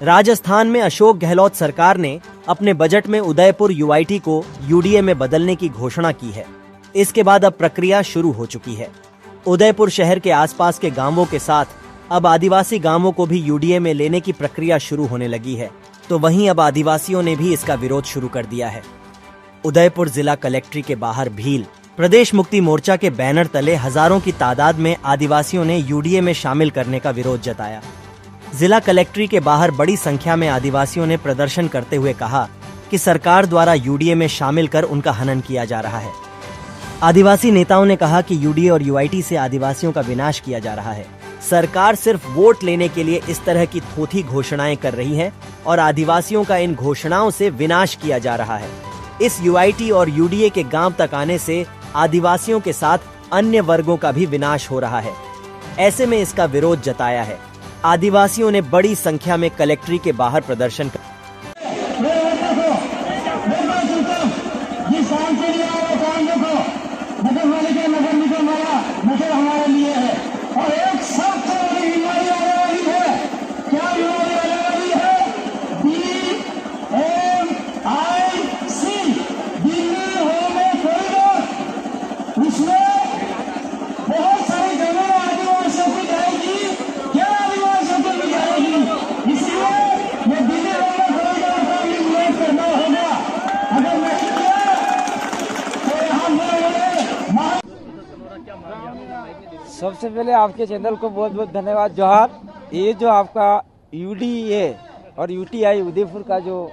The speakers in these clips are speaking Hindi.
राजस्थान में अशोक गहलोत सरकार ने अपने बजट में उदयपुर यूआईटी को यूडीए में बदलने की घोषणा की है। इसके बाद अब प्रक्रिया शुरू हो चुकी है। उदयपुर शहर के आसपास के गांवों के साथ अब आदिवासी गांवों को भी यूडीए में लेने की प्रक्रिया शुरू होने लगी है, तो वहीं अब आदिवासियों ने भी इसका विरोध शुरू कर दिया है। उदयपुर जिला कलेक्ट्री के बाहर भील प्रदेश मुक्ति मोर्चा के बैनर तले हजारों की तादाद में आदिवासियों ने यूडीए में शामिल करने का विरोध जताया। जिला कलेक्ट्री के बाहर बड़ी संख्या में आदिवासियों ने प्रदर्शन करते हुए कहा कि सरकार द्वारा यूडीए में शामिल कर उनका हनन किया जा रहा है। आदिवासी नेताओं ने कहा कि यूडीए और यूआईटी से आदिवासियों का विनाश किया जा रहा है। सरकार सिर्फ वोट लेने के लिए इस तरह की थोथी घोषणाएं कर रही है और आदिवासियों का इन घोषणाओं से विनाश किया जा रहा है। इस यूआईटी और यूडीए के गांव तक आने से आदिवासियों के साथ अन्य वर्गों का भी विनाश हो रहा है। ऐसे में इसका विरोध जताया है। आदिवासियों ने बड़ी संख्या में कलेक्ट्री के बाहर प्रदर्शन कर हमारे लिए है और एक सबसे बड़ी बीमारी आने वाली है। क्या बीमारी आने वाली है? BMIC दिल्ली होमे कॉरिडोर। उसमें बहुत सारी जमीन आदिवासियों की जाएगी। क्या आदिवासियों को भी जाएगी? इसलिए ये दिल्ली होमे कॉरिडोर का भी उल्लेख करना होगा। अगर नहीं किया तो यहाँ सबसे पहले आपके चैनल को बहुत बहुत धन्यवाद, जोहार। ये जो आपका यूडीए और यूटीआई उदयपुर का जो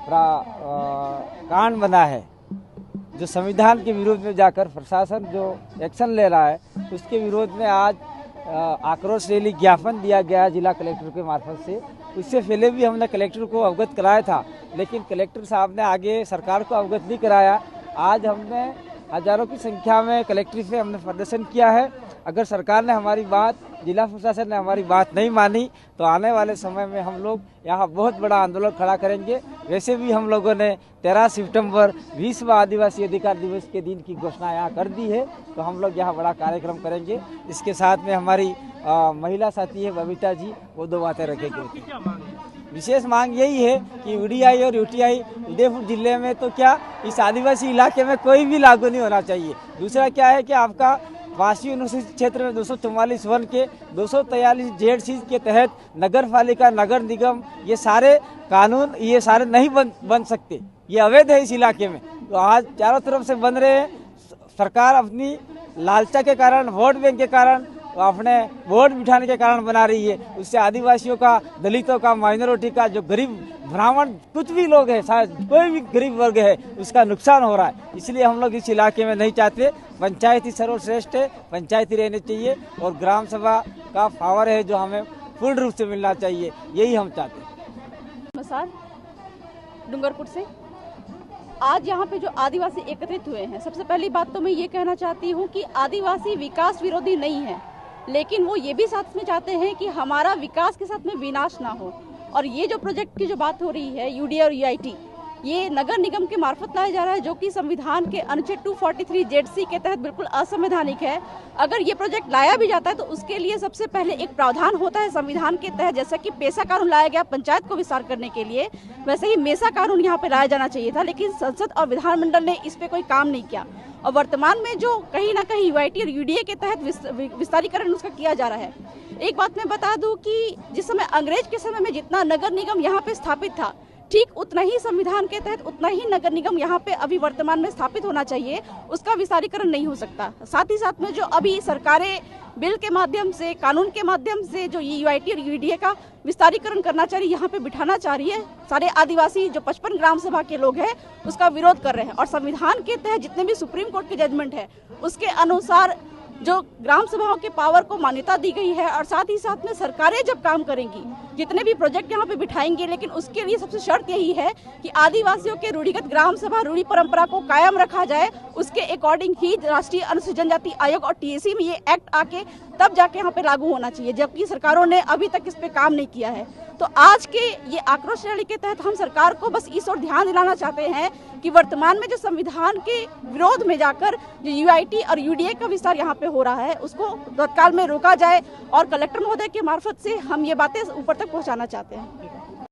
कांड बना है, जो संविधान के विरोध में जाकर प्रशासन जो एक्शन ले रहा है, उसके विरोध में आज आक्रोश रैली ज्ञापन दिया गया जिला कलेक्टर के मार्फत से। उससे पहले भी हमने कलेक्टर को अवगत कराया था, लेकिन कलेक्टर साहब ने आगे सरकार को अवगत नहीं कराया। आज हमने हजारों की संख्या में कलेक्ट्रेट से हमने प्रदर्शन किया है। अगर सरकार ने हमारी बात, जिला प्रशासन ने हमारी बात नहीं मानी तो आने वाले समय में हम लोग यहाँ बहुत बड़ा आंदोलन खड़ा करेंगे। वैसे भी हम लोगों ने 13 सितंबर विश्व आदिवासी अधिकार दिवस के दिन की घोषणा यहाँ कर दी है, तो हम लोग यहाँ बड़ा कार्यक्रम करेंगे। इसके साथ में हमारी महिला साथी है बबीता जी, वो दो बातें रखेंगे। विशेष मांग यही है कि यूडीआई और यूटीआई उदयपुर जिले में तो क्या, इस आदिवासी इलाके में कोई भी लागू नहीं होना चाहिए। दूसरा क्या है कि आपका वासी यूनिवर्सिटी क्षेत्र में 244 वन के 243 जेड के तहत नगर पालिका, नगर निगम, ये सारे कानून ये सारे नहीं बन सकते, ये अवैध है इस इलाके में। तो आज चारों तरफ से बन रहे हैं। सरकार अपनी लालचा के कारण, वोट बैंक के कारण, अपने वोट बिठाने के कारण बना रही है। उससे आदिवासियों का, दलितों का, माइनॉरिटी का, जो गरीब ब्राह्मण कुछ भी लोग हैं, शायद कोई भी गरीब वर्ग है, उसका नुकसान हो रहा है। इसलिए हम लोग इस इलाके में नहीं चाहते। पंचायती सर्वश्रेष्ठ है, पंचायती रहनी चाहिए और ग्राम सभा का पावर है जो हमें पूर्ण रूप से मिलना चाहिए, यही हम चाहते हैं। नमस्कार, डूंगरपुर से आज यहाँ पे जो आदिवासी एकत्रित हुए हैं, सबसे पहली बात तो मैं ये कहना चाहती हूँ कि आदिवासी विकास विरोधी नहीं है, लेकिन वो ये भी साथ में चाहते हैं कि हमारा विकास के साथ में विनाश ना हो। और ये जो प्रोजेक्ट की जो बात हो रही है, यूडीए और यूआईटी, ये नगर निगम के मार्फत लाया जा रहा है, जो कि संविधान के अनुच्छेद 243 जेड-सी के तहत बिल्कुल असंवैधानिक है। अगर ये प्रोजेक्ट लाया भी जाता है तो उसके लिए सबसे पहले एक प्रावधान होता है संविधान के तहत, जैसा कि पेशा कानून लाया गया पंचायत को विस्तार करने के लिए, वैसे ही मेसा कानून यहाँ पे लाया जाना चाहिए था, लेकिन संसद और विधानमंडल ने इस पे कोई काम नहीं किया। और वर्तमान में जो कहीं ना कहीं यूआईटी और यूडीए के तहत विस्तारीकरण उसका किया जा रहा है। एक बात मैं बता दूं कि जिस समय अंग्रेज के समय में जितना नगर निगम यहाँ पे स्थापित था, ठीक उतना ही संविधान के तहत उतना ही नगर निगम यहाँ पे अभी वर्तमान में स्थापित होना चाहिए, उसका विस्तारीकरण नहीं हो सकता। साथ ही साथ में जो अभी सरकारें बिल के माध्यम से, कानून के माध्यम से जो यूआईटी और यूडीए का विस्तारीकरण करना चाह रही है, यहाँ पे बिठाना चाह रही है, सारे आदिवासी जो 55 ग्राम सभा के लोग हैं उसका विरोध कर रहे हैं। और संविधान के तहत जितने भी सुप्रीम कोर्ट की जजमेंट है उसके अनुसार जो ग्राम सभाओं के पावर को मान्यता दी गई है। और साथ ही साथ में सरकारें जब काम करेंगी, जितने भी प्रोजेक्ट यहाँ पे बिठाएंगे, लेकिन उसके लिए सबसे शर्त यही है कि आदिवासियों के रूढ़िगत ग्राम सभा रूढ़ी परंपरा को कायम रखा जाए। उसके अकॉर्डिंग ही राष्ट्रीय अनुसूचित जनजाति आयोग और टीएसी में ये एक्ट आके तब जाके यहाँ पे लागू होना चाहिए, जबकि सरकारों ने अभी तक इस पे काम नहीं किया है। तो आज के ये आक्रोश रैली के तहत हम सरकार को बस इस ओर ध्यान दिलाना चाहते हैं कि वर्तमान में जो संविधान के विरोध में जाकर जो यूआईटी और यूडीए का विस्तार यहाँ पे हो रहा है उसको तत्काल में रोका जाए और कलेक्टर महोदय के मार्फत से हम ये बातें ऊपर तक पहुँचाना चाहते हैं।